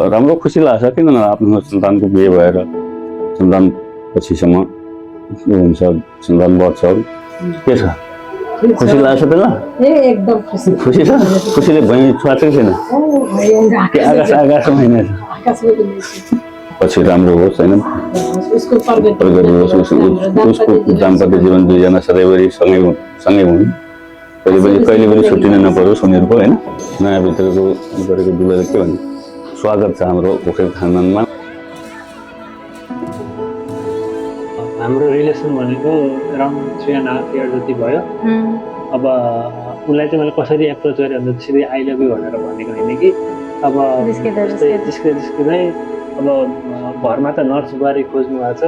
राम्रो खुसी लाग्छ। किन आफ्नो सन्तानको बिहे भएर सन्तान पछिसम्म हुन्छ, सन्तान बढ्छ, के छ खुसी लाग्छ त्यसलाई? एकदम खुसी खुसी छ। खुसीले भुइँ छुवाएको छैन, आकाशमा हिँडेछ। पछि राम्रो होस् होइन, उसको दाम्पत्य जीवन दुईजना सधैँभरि सँगै हुन्। कहिले पनि छुट्टिन नपरोस् उनीहरूको होइन। नयाँ भित्रको गरेको दुवैले के भन्नु, स्वागत छ हाम्रो पोखरी खानदानमा। हाम्रो रिलेसन भनेको अराउन्ड 3.5 इयर जति भयो। अब उसलाई चाहिँ मैले कसरी एप्रोच गरेँ भन्दा सिधै आई लभ यु भनेर भनेको होइन कि अब जिस्किँदै अब घरमा त नर्स बुहारी खोज्नु भएको छ,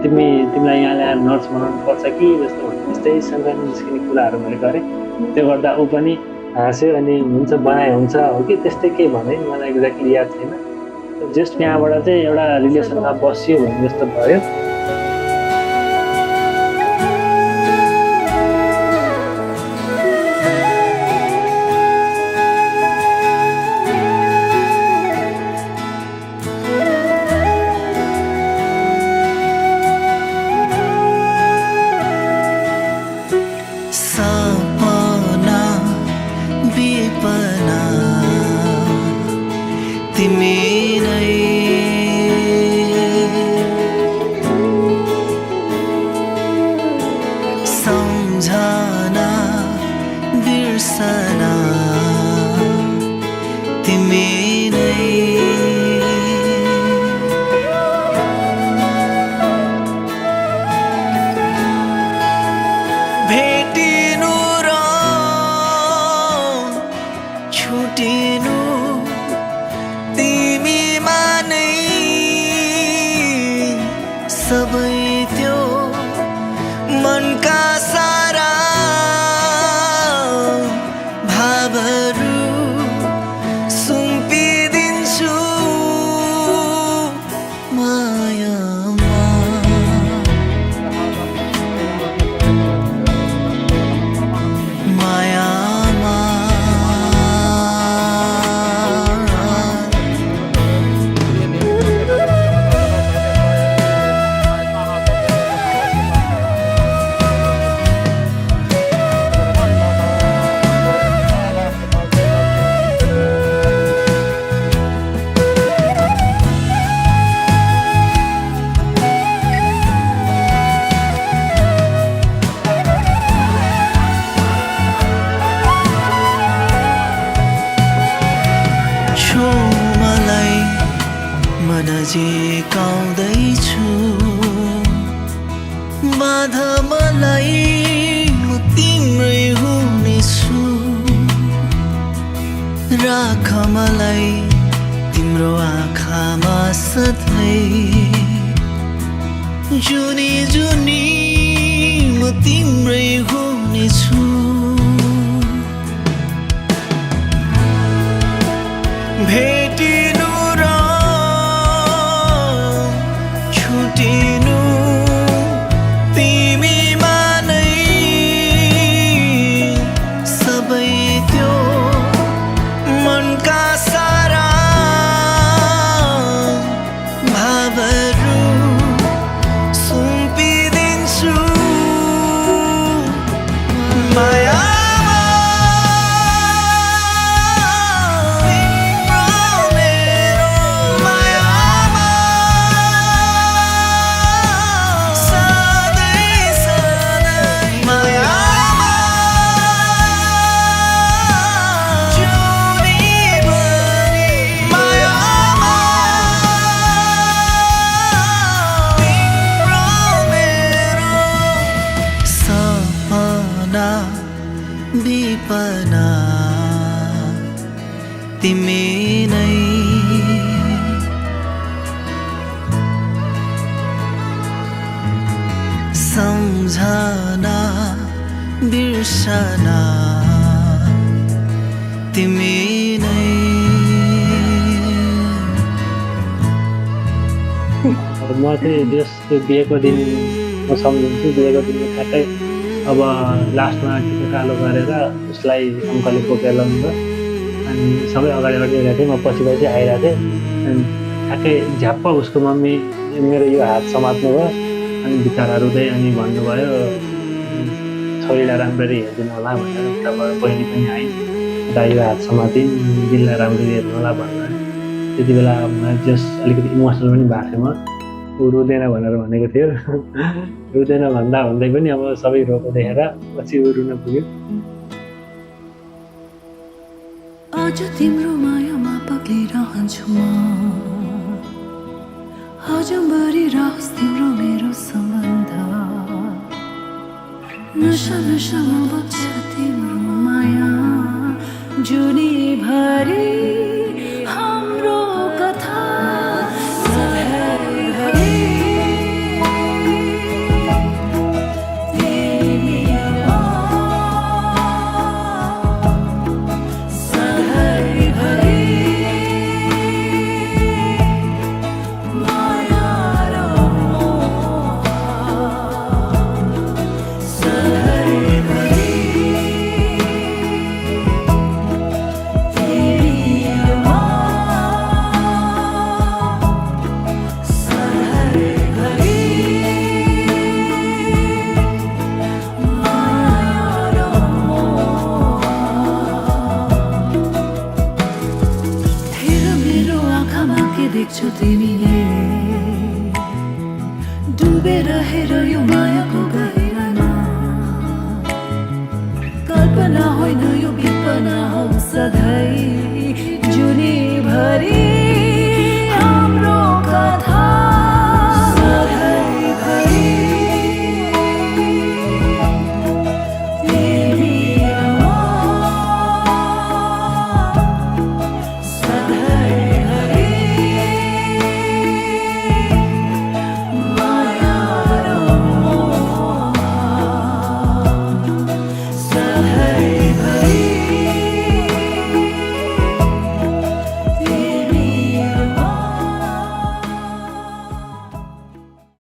तिमीलाई यहाँ ल्याएर नर्स बनाउनु पर्छ कि जस्तो त्यस्तै सानो निस्किने कुराहरू मैले गरेँ। त्यो गर्दा ऊ पनि हाँस्यो अनि हुन्छ बनाए हुन्छ हो कि त्यस्तै केही भने, मलाई एक्ज्याक्टली याद छैन। जस्ट त्यहाँबाट चाहिँ एउटा रिलेसनमा बस्यो भन्ने जस्तो भयो। नजिकाउँदैछु बाधा मलाई म तिम्रै हुनेछु, राख मलाई तिम्रो आँखामा सधैँ, जुनी जुनी म तिम्रै हुनेछु। भेटिनु र छुटिनु तिमीमा नै सबै त्यो मनका सारा भावहरू सुम्पिदिन्छु माया। विपना तिमी नै सम्झना बिर्सना तिमी नै। म चाहिँ जस त्यो बिहेको दिन म सम्झन्छु, बिहेको दिन ठ्याक्कै अब लास्टमा टिका कालो गरेर उसलाई अङ्कलले बोकेर ल्याउनुभयो अनि सबै अगाडि गइरहेको थिएँ, म पछि पछि आइरहेको थिएँ। अनि ठ्याक्कै झ्याप्प उसको मम्मी मेरो यो हात समात्नु भयो अनि बिचरा रुँदै अनि भन्नुभयो छोरीलाई राम्ररी हेरिदिनु होला भनेर। उताबाट बहिनी पनि आइन्, उता यो हात समातिन्, दिललाई राम्ररी हेर्नु होला भनेर। त्यति बेला मलाई जस्ट अलिकति इमोसनल पनि भएको थिएँ म। ऊ रुँदैन भनेर भनेको थियो रुँदैन भन्दा भन्दै पनि अब सबै रोएको देखेर पछि ऊ रुन पुग्यो। आज तिम्रो मायामा पक्लिरहन्छु म, आजभरि रहोस् तिम्रो मेरो सम्बन्ध। नशा नशामा बग्छ तिम्रो माया जुनीभरि।